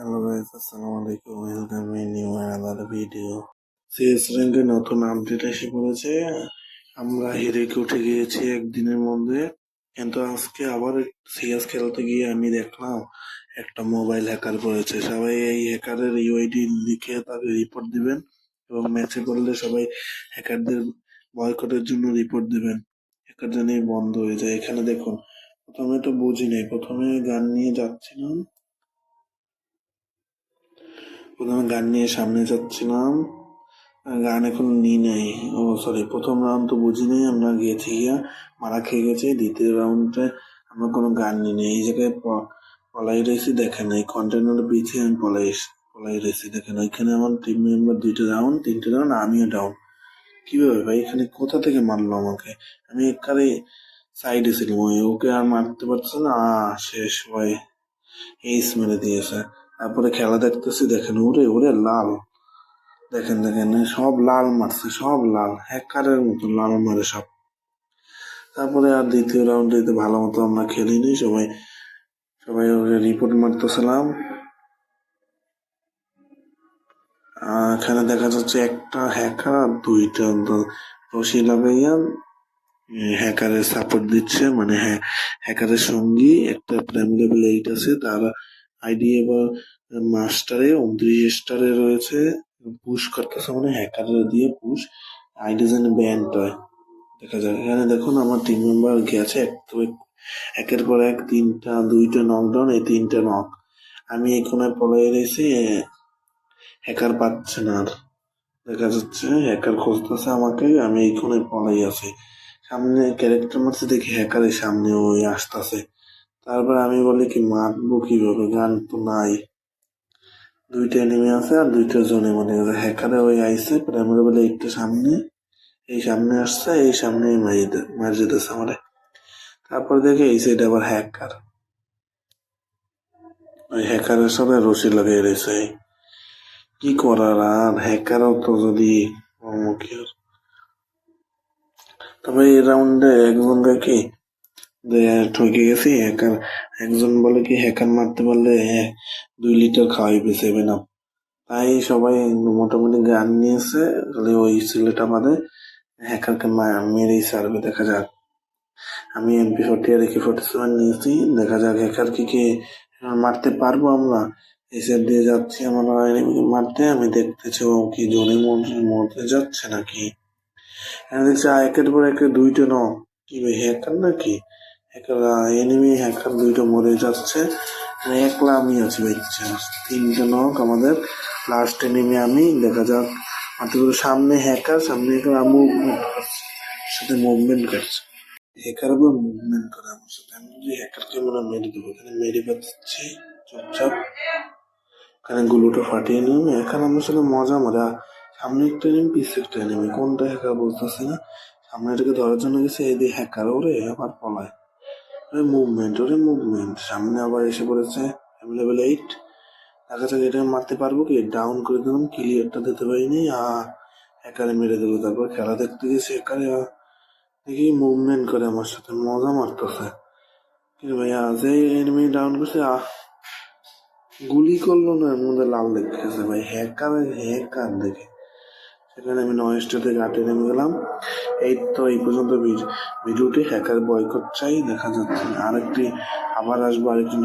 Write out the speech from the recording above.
Hello guys, আসসালামু আলাইকুম। Welcome in new another video. CS র্যাঙ্কে নতুন আপডেট এসে পড়েছে। আমরা হেরেকে উঠে গিয়েছি একদিনের মধ্যে, কিন্তু আজকে আবার সিএস খেলতে গিয়ে আমি দেখলাম একটা মোবাইল হ্যাকার করেছে। সবাই এই হ্যাকারের ইউআইডি লিখে তাকে রিপোর্ট দিবেন, এবং ম্যাচে করলে সবাই হ্যাকারদের বয়কটের জন্য রিপোর্ট দিবেন। হ্যাকার জানি বন্ধ হয়ে যায়। এখানে দেখুন, প্রথমে তো বুঝি নাই, প্রথমে গান নিয়ে যাচ্ছিলাম, গান নিয়ে সামনে যাচ্ছিলাম। গান এখন নিই নাই। ও সরি, প্রথম রাউন্ড তো বুঝি নাই, আমরা গিয়েছি গিয়া মারা খেয়ে গেছে। দ্বিতীয় রাউন্ডে আমরা কোনো গান নিই নাই। এই জায়গায় পলাই রয়েছি, দেখেন এই কন্টেনার পিছিয়ে আমি পলাই রয়েছি, দেখেন ওইখানে আমার টিম মেম্বার 2টা ডাউন, 3টে ডাউন, আমিও ডাউন। কিভাবে ভাই, এখানে কোথা থেকে মারলো আমাকে? আমি একবারে সাইডে ছিলাম, ওকে আর মারতে পারছে না। শেষ ভাই, এইস মেরে দিয়েছে। তারপরে খেলা দেখতেছি, দেখেন ওরে ওরে লাল, দেখেন দেখেন সব লাল মারছে, সব লাল, হ্যাকারের মতো লাল মারে সব। তারপরে আর দ্বিতীয় রাউন্ডে ভালো মতো আমরা খেলিনি। সবাই সবাই ওকে রিপোর্ট মারতেছিলাম। এখানে দেখা যাচ্ছে একটা হ্যাকার আর 2টা রশি লাগাইয়া হ্যাকারের সাপোর্ট দিচ্ছে, মানে হ্যাকারের সঙ্গী একটা প্রাইম লেভেল 8 আছে, তার আইডি এবার মাস্টারে 29 স্টারে রয়েছে। পুশ করতেছে, মানে হ্যাকারের দিয়ে পুশ, আইডি যেন ব্যান্ড হয়। দেখা যাক, এখানে দেখুন আমার টিম মেম্বার গেছে একের পর এক, 2টা নকডাউন, এই 3টে নক। আমি এই কোনায় পলাই রয়েছি, হ্যাকার পাচ্ছে না আর। দেখা যাচ্ছে হ্যাকার খুঁজতেছে আমাকে, আমি এই কোনায় পলাই আছি। সামনে ক্যারেক্টার মারছে, দেখি হ্যাকারের সামনে ওই আসতেছে। তারপর আমি বলি কি মারবো কিভাবে, গান তো নাই। 2টা এনিমি আছে আর 2টা জোনে, মানে হ্যাকারে ওই আইসে প্রাইমারি বলে একটু সামনে, এই সামনে আসছে, এই সামনে মারি যেতেছে আমারে। তারপর দেখে এই সাইড আবার হ্যাকার, ওই হ্যাকারের সাথে রশি লাগিয়ে রয়েছে। কি করার আর, হ্যাকারও তো যদি কি আর। তবে এই রাউন্ডে একজনকে কি ঠকে গেছি। হ্যাকার একজন বলে কি হ্যাকার মারতে পারলে 2 লিটার খাওয়াইবে 7 আপ। তাই সবাই মোটামুটি গান নিয়েছে, খালি ওই ছেলেটা বাদে হ্যাকারকে মেরেই সারবে। দেখা যাক, আমি MP40 আর AK-47 নিয়েছি, দেখা যাক হ্যাকার কি মারতে পারবো আমরা। এই সাইড দিয়ে যাচ্ছি আমরা এনিমিকে মারতে, আমি দেখতেছি ও কি জোনে মরতে যাচ্ছে নাকি। এখানে দেখছি একের পর একে 2টা নক। কি ভাই, হ্যাকার নাকি? হ্যাকার এনিমি, হ্যাকার 2টা মরে যাচ্ছে, মানে একলা আমি আছি ভাই। 3টে নক আমাদের, লাস্ট এনিমি আমি। দেখা যাক, মাত্র সামনে হ্যাকার, মুভমেন্ট করছে, সাথে মুভমেন্ট করছে। হ্যাকার আবার মুভমেন্ট করে আমার সাথে। আমি যদি হ্যাকারকে মেরে দেবো, এখানে মেরে পাচ্ছি চুপচাপ, এখানে গুলোটা ফাটিয়ে নিই। হ্যাকার আমার সাথে মজা মারে। সামনে একটা এনিমি, পিছে একটা এনিমি, কোনটা হ্যাকার বলতেছি না। সামনে এটাকে ধরার জন্য গেছে, এই দিয়ে হ্যাকার, ওরে আবার পলায়। ওরে মুভমেন্ট, সামনে আবার এসে পড়েছে লেভেল 8। দেখা যাক এটা মারতে পারবো কি। ডাউন করে দিলাম, ক্লিয়ারটা দিতে পারিনি। হ্যাকারে মেরে দিল। তারপর খেলা দেখতে গেছি, হ্যাকারে দেখি মুভমেন্ট করে আমার সাথে, মজা মারতেছে। কিন্তু ভাইয়া যে এনিমি ডাউন করছে, গুলি করলো না, এর মধ্যে লাল দেখেছে ভাই, হ্যাকার দেখে। সেখানে আমি নয়েস্টার থেকে 8 নেমে গেলাম। এই তো এই পর্যন্ত ভিডিওটি। হ্যাকার বয়কট চাই। দেখা যাচ্ছে আরেকটি আবার আসবো আরেকটি